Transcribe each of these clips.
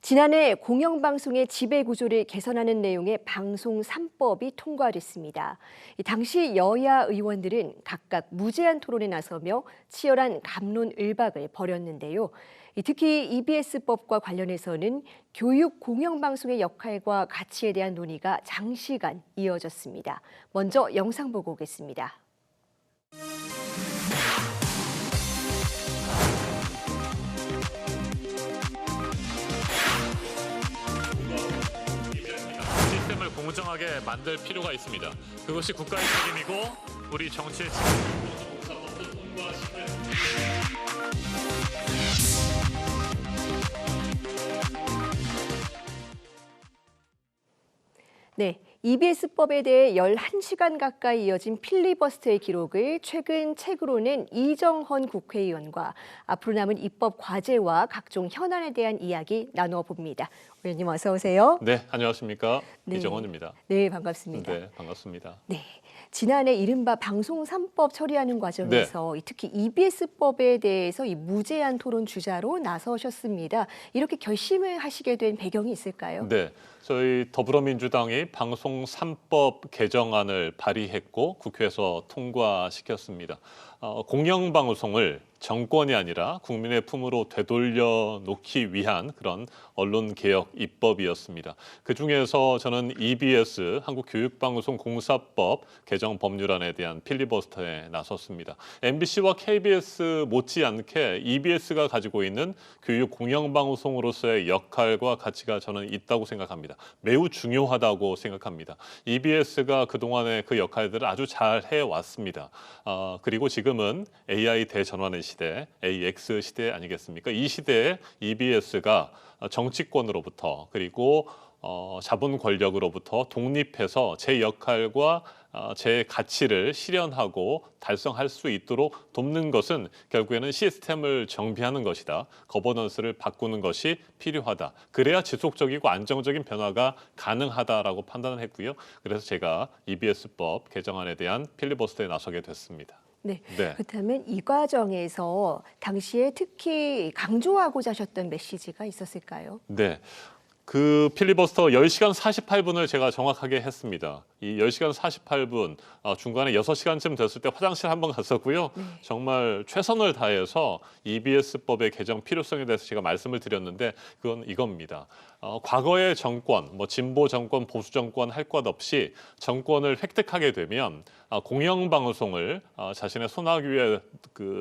지난해 공영방송의 지배구조를 개선하는 내용의 방송 3법이 통과됐습니다. 당시 여야 의원들은 각각 무제한 토론에 나서며 치열한 갑론을박을 벌였는데요. 특히 EBS법과 관련해서는 교육 공영방송의 역할과 가치에 대한 논의가 장시간 이어졌습니다. 먼저 영상 보고 오겠습니다. 시스템을 공정하게 만들 필요가 있습니다. 그것이 국가의 책임이고 우리 정치의 책임입니다. 네, EBS법에 대해 11시간 가까이 이어진 필리버스터의 기록을 최근 책으로 낸 이정헌 국회의원과 앞으로 남은 입법 과제와 각종 현안에 대한 이야기 나누어 봅니다. 의원님 어서 오세요. 네, 안녕하십니까. 네. 이정헌입니다. 네, 반갑습니다. 네, 반갑습니다. 네, 지난해 이른바 방송 3법 처리하는 과정에서 특히 EBS법에 대해서 이 무제한 토론 주자로 나서셨습니다. 이렇게 결심을 하시게 된 배경이 있을까요? 네, 저희 더불어민주당이 방송 3법 개정안을 발의했고 국회에서 통과시켰습니다. 공영방송을 정권이 아니라 국민의 품으로 되돌려 놓기 위한 그런 언론개혁 입법이었습니다. 그중에서 저는 EBS 한국교육방송공사법 개정 법률안에 대한 필리버스터에 나섰습니다. MBC와 KBS 못지않게 EBS가 가지고 있는 교육 공영방송으로서의 역할과 가치가 저는 있다고 생각합니다. 매우 중요하다고 생각합니다. EBS가 그동안의 그 역할들을 아주 잘 해왔습니다. 그리고 지금은 AI 대전환의 시대, AX 시대 아니겠습니까? 이 시대에 EBS가 정치권으로부터 그리고 자본 권력으로부터 독립해서 제 역할과 제 가치를 실현하고 달성할 수 있도록 돕는 것은 결국에는 시스템을 정비하는 것이다. 거버넌스를 바꾸는 것이 필요하다. 그래야 지속적이고 안정적인 변화가 가능하다라고 판단을 했고요. 그래서 제가 EBS법 개정안에 대한 필리버스터에 나서게 됐습니다. 네. 네. 그렇다면 이 과정에서 당시에 특히 강조하고자 하셨던 메시지가 있었을까요? 네. 그 필리버스터 10시간 48분을 제가 정확하게 했습니다. 이 10시간 48분 중간에 6시간쯤 됐을 때 화장실 한번 갔었고요. 정말 최선을 다해서 EBS법의 개정 필요성에 대해서 제가 말씀을 드렸는데 그건 이겁니다. 과거의 정권, 뭐 진보 정권, 보수 정권 할 것 없이 정권을 획득하게 되면 공영방송을 자신의 손아귀에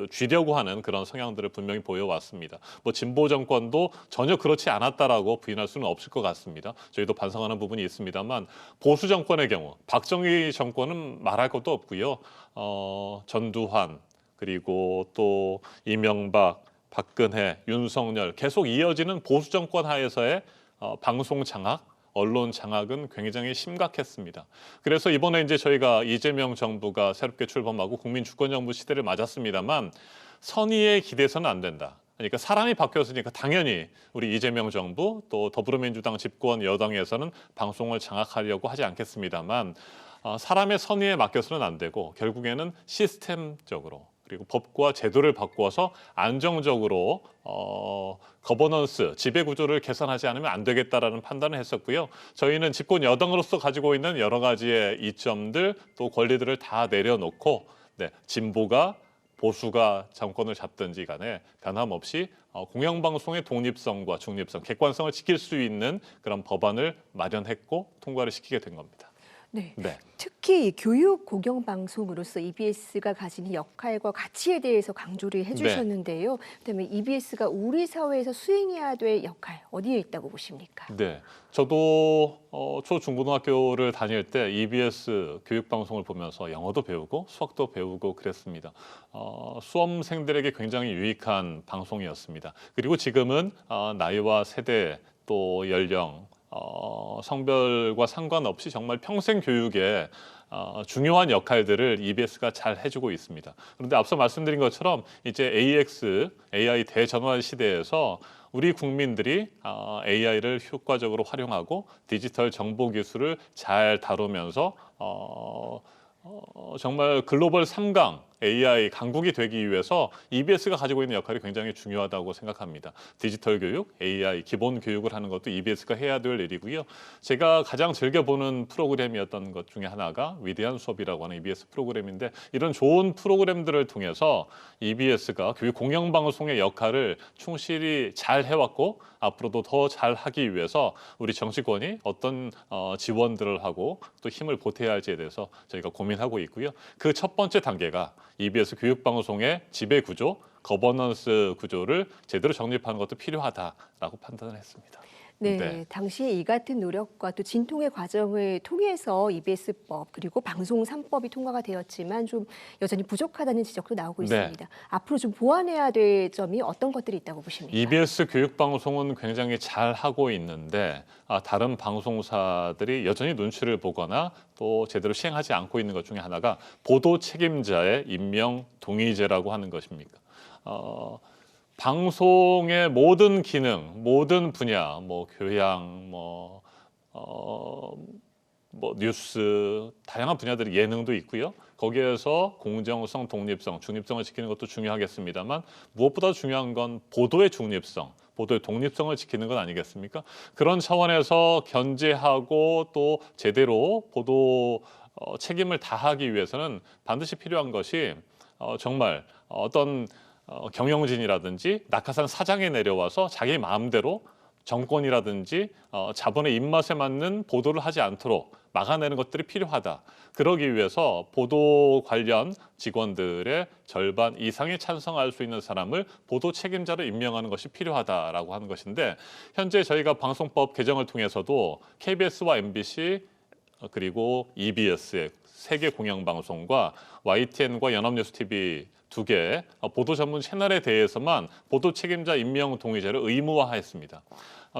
쥐려고 하는 그런 성향들을 분명히 보여왔습니다. 뭐 진보 정권도 전혀 그렇지 않았다라고 부인할 수는 없을 것 같습니다. 저희도 반성하는 부분이 있습니다만 보수 정권의 경우 박정희 정권은 말할 것도 없고요. 전두환 그리고 또 이명박, 박근혜, 윤석열 계속 이어지는 보수 정권 하에서의 방송 장악, 언론 장악은 굉장히 심각했습니다. 그래서 이번에 이제 저희가 이재명 정부가 새롭게 출범하고 국민 주권 정부 시대를 맞았습니다만 선의에 기대서는 안 된다. 그러니까 사람이 바뀌었으니까 당연히 우리 이재명 정부 또 더불어민주당 집권 여당에서는 방송을 장악하려고 하지 않겠습니다만 사람의 선의에 맡겨서는 안 되고 결국에는 시스템적으로 그리고 법과 제도를 바꾸어서 안정적으로 거버넌스, 지배구조를 개선하지 않으면 안 되겠다라는 판단을 했었고요. 저희는 집권 여당으로서 가지고 있는 여러 가지의 이점들 또 권리들을 다 내려놓고 진보가 보수가 정권을 잡든지 간에 변함없이 공영방송의 독립성과 중립성, 객관성을 지킬 수 있는 그런 법안을 마련했고 통과를 시키게 된 겁니다. 네. 네. 특히 교육 공영방송으로서 EBS가 가지는 역할과 가치에 대해서 강조를 해주셨는데요. 그다음에 EBS가 우리 사회에서 수행해야 될 역할 어디에 있다고 보십니까? 네, 저도 초중고등학교를 다닐 때 EBS 교육방송을 보면서 영어도 배우고 수학도 배우고 그랬습니다. 수험생들에게 굉장히 유익한 방송이었습니다. 그리고 지금은 나이와 세대 또 연령 성별과 상관없이 정말 평생 교육에 중요한 역할들을 EBS가 잘 해주고 있습니다. 그런데 앞서 말씀드린 것처럼 이제 AX, AI 대전환 시대에서 우리 국민들이 AI를 효과적으로 활용하고 디지털 정보 기술을 잘 다루면서 정말 글로벌 3강 AI 강국이 되기 위해서 EBS가 가지고 있는 역할이 굉장히 중요하다고 생각합니다. 디지털 교육, AI 기본 교육을 하는 것도 EBS가 해야 될 일이고요. 제가 가장 즐겨보는 프로그램이었던 것 중에 하나가 위대한 수업이라고 하는 EBS 프로그램인데 이런 좋은 프로그램들을 통해서 EBS가 교육 공영방송의 역할을 충실히 잘 해왔고 앞으로도 더 잘하기 위해서 우리 정치권이 어떤 지원들을 하고 또 힘을 보태야 할지에 대해서 저희가 고민하고 있고요. 그 첫 번째 단계가 EBS 교육방송의 지배 구조, 거버넌스 구조를 제대로 정립하는 것도 필요하다라고 판단을 했습니다. 네, 네. 당시에 이 같은 노력과 또 진통의 과정을 통해서 EBS법 그리고 방송 3법이 통과가 되었지만 좀 여전히 부족하다는 지적도 나오고 네. 있습니다. 앞으로 좀 보완해야 될 점이 어떤 것들이 있다고 보십니까? EBS 교육방송은 굉장히 잘 하고 있는데 다른 방송사들이 여전히 눈치를 보거나 또 제대로 시행하지 않고 있는 것 중에 하나가 보도 책임자의 임명 동의제라고 하는 것입니다. 방송의 모든 기능, 모든 분야, 뭐 교양, 뉴스, 다양한 분야들이 예능도 있고요. 거기에서 공정성, 독립성, 중립성을 지키는 것도 중요하겠습니다만 무엇보다 중요한 건 보도의 중립성, 보도의 독립성을 지키는 건 아니겠습니까? 그런 차원에서 견제하고 또 제대로 보도 책임을 다하기 위해서는 반드시 필요한 것이 정말 어떤 경영진이라든지 낙하산 사장이 내려와서 자기 마음대로 정권이라든지 자본의 입맛에 맞는 보도를 하지 않도록 막아내는 것들이 필요하다. 그러기 위해서 보도 관련 직원들의 절반 이상이 찬성할 수 있는 사람을 보도 책임자로 임명하는 것이 필요하다라고 하는 것인데 현재 저희가 방송법 개정을 통해서도 KBS와 MBC 그리고 EBS의 세 개 공영방송과 YTN과 연합뉴스TV 두 개 보도 전문 채널에 대해서만 보도 책임자 임명 동의제를 의무화했습니다.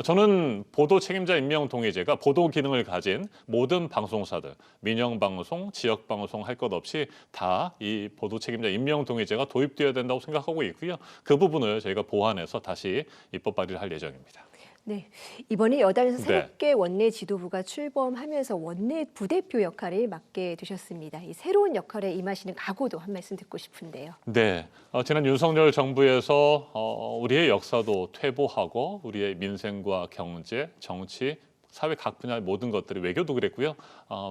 저는 보도 책임자 임명 동의제가 보도 기능을 가진 모든 방송사들, 민영방송, 지역방송 할 것 없이 다 이 보도 책임자 임명 동의제가 도입되어야 된다고 생각하고 있고요. 그 부분을 저희가 보완해서 다시 입법 발의를 할 예정입니다. 네, 이번에 여당에서 네. 새롭게 원내 지도부가 출범하면서 원내 부대표 역할을 맡게 되셨습니다. 이 새로운 역할에 임하시는 각오도 한 말씀 듣고 싶은데요. 네, 지난 윤석열 정부에서 우리의 역사도 퇴보하고 우리의 민생과 경제, 정치, 사회 각 분야의 모든 것들이 외교도 그랬고요.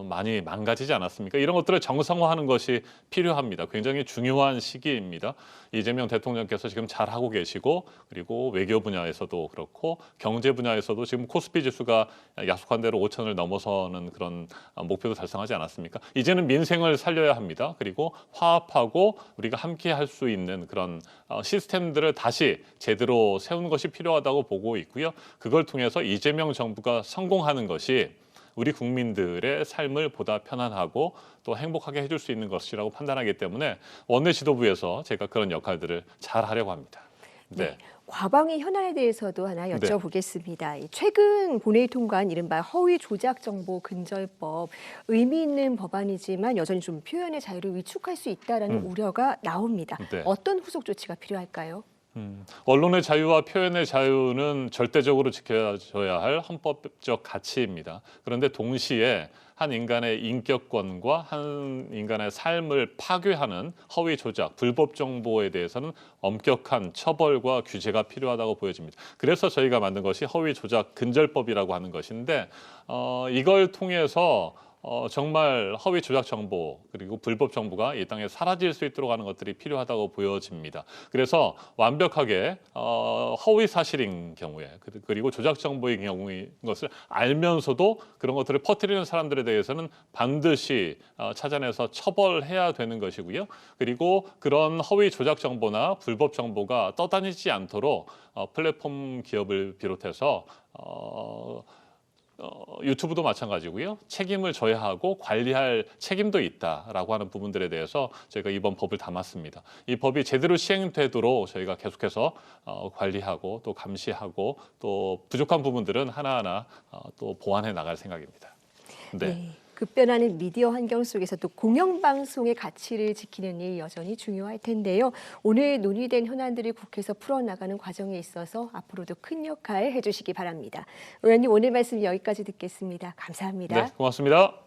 많이 망가지지 않았습니까? 이런 것들을 정상화하는 것이 필요합니다. 굉장히 중요한 시기입니다. 이재명 대통령께서 지금 잘하고 계시고 그리고 외교 분야에서도 그렇고 경제 분야에서도 지금 코스피 지수가 약속한 대로 5천을 넘어서는 그런 목표도 달성하지 않았습니까? 이제는 민생을 살려야 합니다. 그리고 화합하고 우리가 함께 할 수 있는 그런 시스템들을 다시 제대로 세우는 것이 필요하다고 보고 있고요. 그걸 통해서 이재명 정부가 성공하는 것이 우리 국민들의 삶을 보다 편안하고 또 행복하게 해줄 수 있는 것이라고 판단하기 때문에 원내 지도부에서 제가 그런 역할들을 잘 하려고 합니다. 네. 과방위 현안에 대해서도 하나 네. 여쭤보겠습니다. 최근 본회의 통과한 이른바 허위 조작 정보 근절법, 의미 있는 법안이지만 여전히 좀 표현의 자유를 위축할 수 있다라는 우려가 나옵니다. 네. 어떤 후속 조치가 필요할까요? 언론의 자유와 표현의 자유는 절대적으로 지켜져야 할 헌법적 가치입니다. 그런데 동시에 한 인간의 인격권과 한 인간의 삶을 파괴하는 허위 조작, 불법 정보에 대해서는 엄격한 처벌과 규제가 필요하다고 보여집니다. 그래서 저희가 만든 것이 허위 조작 근절법이라고 하는 것인데 이걸 통해서 정말 허위 조작 정보 그리고 불법 정보가 이 땅에 사라질 수 있도록 하는 것들이 필요하다고 보여집니다. 그래서 완벽하게 허위 사실인 경우에 그리고 조작 정보의 경우인 것을 알면서도 그런 것들을 퍼뜨리는 사람들에 대해서는 반드시 찾아내서 처벌해야 되는 것이고요. 그리고 그런 허위 조작 정보나 불법 정보가 떠다니지 않도록 플랫폼 기업을 비롯해서 유튜브도 마찬가지고요. 책임을 져야 하고 관리할 책임도 있다라고 하는 부분들에 대해서 저희가 이번 법을 담았습니다. 이 법이 제대로 시행되도록 저희가 계속해서 관리하고 또 감시하고 또 부족한 부분들은 하나하나 또 보완해 나갈 생각입니다. 네. 급변하는 미디어 환경 속에서 또 공영방송의 가치를 지키는 일 여전히 중요할 텐데요. 오늘 논의된 현안들을 국회에서 풀어나가는 과정에 있어서 앞으로도 큰 역할 해주시기 바랍니다. 의원님 오늘 말씀 여기까지 듣겠습니다. 감사합니다. 네, 고맙습니다.